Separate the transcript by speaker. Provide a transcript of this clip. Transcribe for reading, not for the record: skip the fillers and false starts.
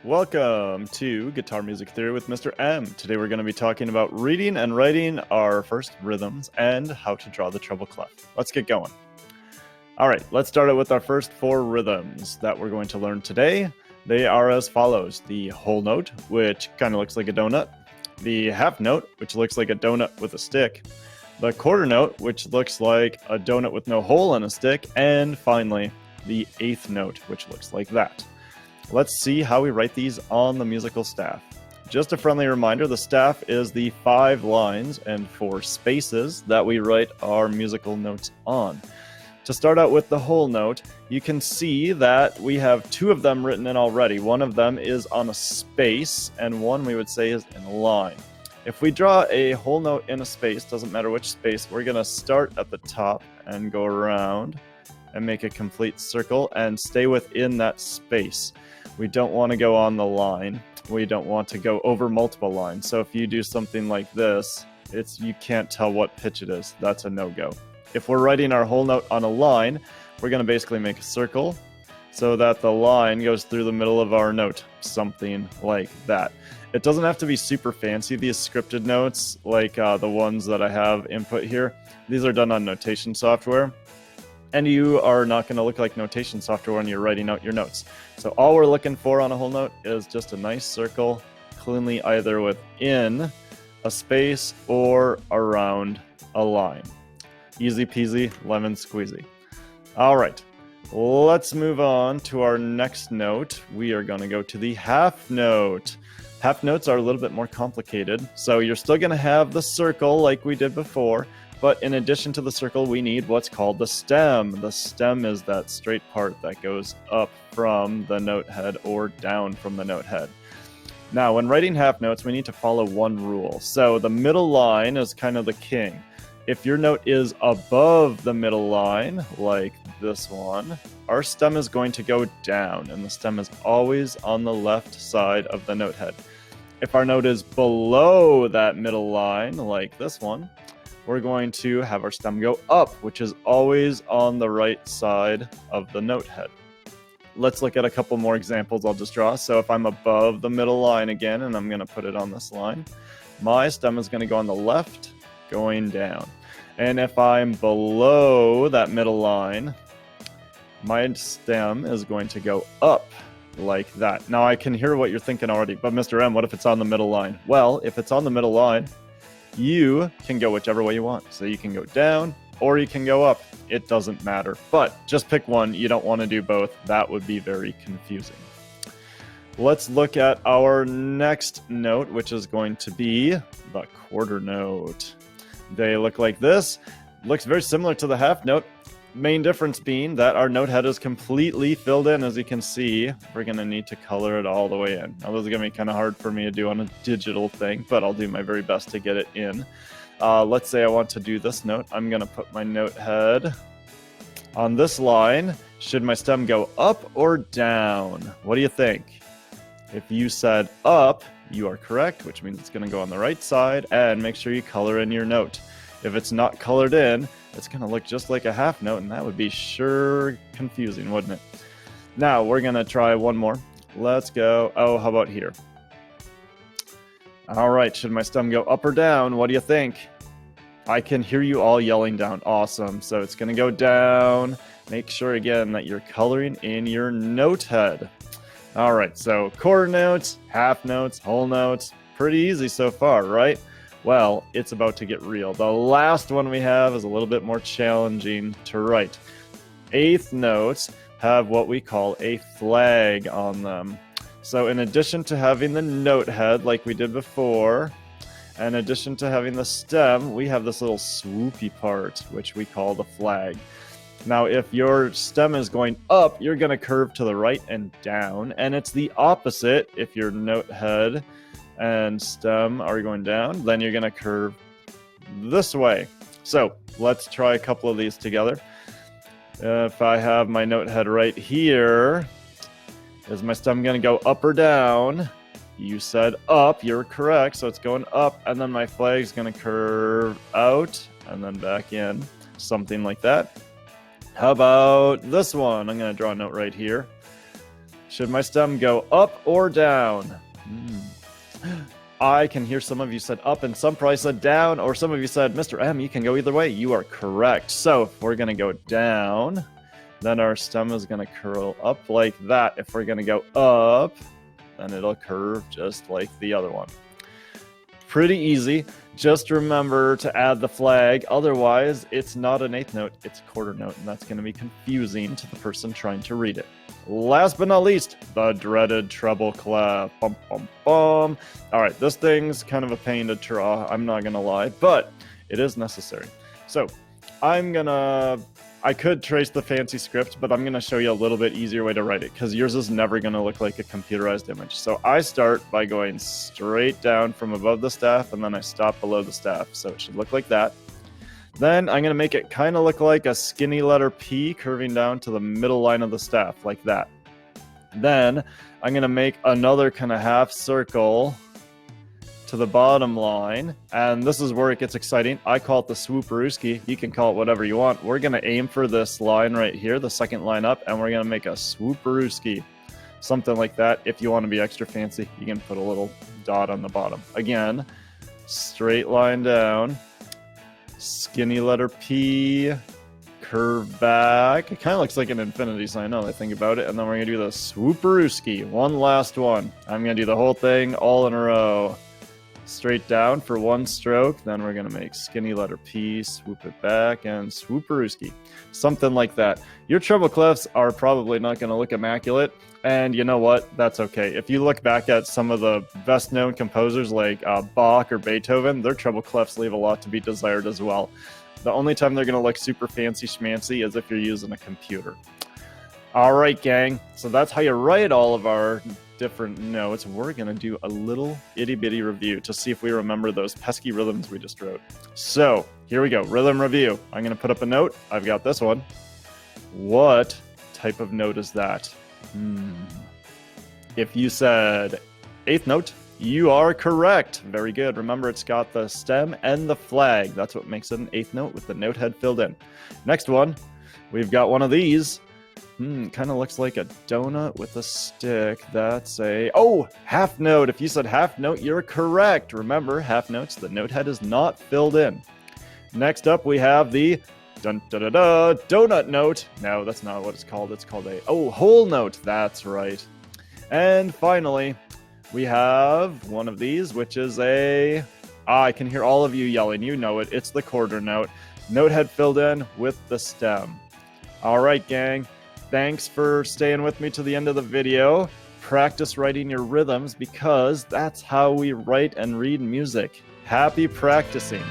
Speaker 1: Welcome to Guitar Music Theory with Mr. M. Today we're going to be talking about reading and writing our first rhythms and how to draw the treble clef. Let's get going. All right, let's start out with our first four rhythms that we're going to learn today. They are as follows: the whole note, which kind of looks like a donut; the half note, which looks like a donut with a stick; the quarter note, which looks like a donut with no hole and a stick; and finally, the eighth note, which looks like that. Let's see how we write these on the musical staff. Just a friendly reminder, the staff is the 5 lines and 4 spaces that we write our musical notes on. To start out with the whole note, you can see that we have 2 of them written in already. One of them is on a space, and one we would say is in a line. If we draw a whole note in a space, doesn't matter which space, we're going to start at the top and go around and make a complete circle and stay within that space. We don't want to go on the line. We don't want to go over multiple lines. So if you do something like this, you can't tell what pitch it is. That's a no-go. If we're writing our whole note on a line, we're going to basically make a circle so that the line goes through the middle of our note, something like that. It doesn't have to be super fancy, these scripted notes, like the ones that I have input here. These are done on notation software. And you are not going to look like notation software when you're writing out your notes. So all we're looking for on a whole note is just a nice circle, cleanly either within a space or around a line. Easy peasy, lemon squeezy. All right, let's move on to our next note. We are going to go to the half note. Half notes are a little bit more complicated. So you're still going to have the circle like we did before. But in addition to the circle, we need what's called the stem. The stem is that straight part that goes up from the note head or down from the note head. Now, when writing half notes, we need to follow one rule. So the middle line is kind of the king. If your note is above the middle line, like this one, our stem is going to go down, and the stem is always on the left side of the note head. If our note is below that middle line, like this one, we're going to have our stem go up, which is always on the right side of the note head. Let's look at a couple more examples I'll just draw. So if I'm above the middle line again, and I'm going to put it on this line, my stem is going to go on the left, going down. And if I'm below that middle line, my stem is going to go up like that. Now I can hear what you're thinking already, but Mr. M, what if it's on the middle line? Well, if it's on the middle line, you can go whichever way you want. So you can go down or you can go up. It doesn't matter. But just pick one. You don't want to do both. That would be very confusing. Let's look at our next note, which is going to be the quarter note. They look like this. Looks very similar to the half note. Main difference being that our note head is completely filled in. As you can see, we're going to need to color it all the way in. Now, this is going to be kind of hard for me to do on a digital thing, but I'll do my very best to get it in. Let's say I want to do this note. I'm going to put my note head on this line. Should my stem go up or down? What do you think? If you said up, you are correct, which means it's going to go on the right side, and make sure you color in your note. If it's not colored in, it's going to look just like a half note, and that would be sure confusing, wouldn't it? Now, we're going to try one more. Let's go. Oh, how about here? All right, should my stem go up or down? What do you think? I can hear you all yelling down. Awesome. So it's going to go down. Make sure, again, that you're coloring in your note head. All right, so quarter notes, half notes, whole notes. Pretty easy so far, right? Well, it's about to get real. The last one we have is a little bit more challenging to write. Eighth notes have what we call a flag on them. So in addition to having the note head like we did before, in addition to having the stem, we have this little swoopy part, which we call the flag. Now, if your stem is going up, you're going to curve to the right and down, and it's the opposite if your note head and stem are going down, then you're going to curve this way. So let's try a couple of these together. If I have my note head right here, is my stem going to go up or down? You said up, you're correct, so it's going up, and then my flag's going to curve out and then back in, something like that. How about this one? I'm going to draw a note right here. Should my stem go up or down? I can hear some of you said up and some probably said down, or some of you said, Mr. M, you can go either way. You are correct. So if we're going to go down, then our stem is going to curl up like that. If we're going to go up, then it'll curve just like the other one. Pretty easy. Just remember to add the flag. Otherwise, it's not an eighth note, it's a quarter note, and that's going to be confusing to the person trying to read it. Last but not least, the dreaded treble clef. Bum, bum, bum. All right, this thing's kind of a pain to draw, I'm not going to lie, but it is necessary. So I could trace the fancy script, but I'm going to show you a little bit easier way to write it, because yours is never going to look like a computerized image. So I start by going straight down from above the staff, and then I stop below the staff. So it should look like that. Then I'm going to make it kind of look like a skinny letter P curving down to the middle line of the staff, like that. Then I'm going to make another kind of half circle to the bottom line, and this is where it gets exciting. I call it the swooperooski. You can call it whatever you want. We're going to aim for this line right here, the second line up, and we're going to make a swooperooski. Something like that. If you want to be extra fancy, you can put a little dot on the bottom. Again, straight line down, skinny letter P, curve back. It kind of looks like an infinity sign now that I think about it. And then we're going to do the swooperooski. One last one. I'm going to do the whole thing all in a row. Straight down for one stroke, then we're going to make skinny letter P, swoop it back, and swooperooski. Something like that. Your treble clefs are probably not going to look immaculate, and you know what? That's okay. If you look back at some of the best-known composers like Bach or Beethoven, their treble clefs leave a lot to be desired as well. The only time they're going to look super fancy schmancy is if you're using a computer. All right, gang. So that's how you write all of our different notes. We're going to do a little itty-bitty review to see if we remember those pesky rhythms we just wrote. So here we go. Rhythm review. I'm going to put up a note. I've got this one. What type of note is that? If you said eighth note, you are correct. Very good. Remember, it's got the stem and the flag. That's what makes it an eighth note with the note head filled in. Next one, we've got one of these. Kind of looks like a donut with a stick. That's a... Oh, half note. If you said half note, you're correct. Remember, half notes, the note head is not filled in. Next up, we have the donut note. No, that's not what it's called. It's called a... Oh, whole note. That's right. And finally, we have one of these, which is a... I can hear all of you yelling. You know it. It's the quarter note. Note head filled in with the stem. All right, gang. Thanks for staying with me to the end of the video. Practice writing your rhythms, because that's how we write and read music. Happy practicing.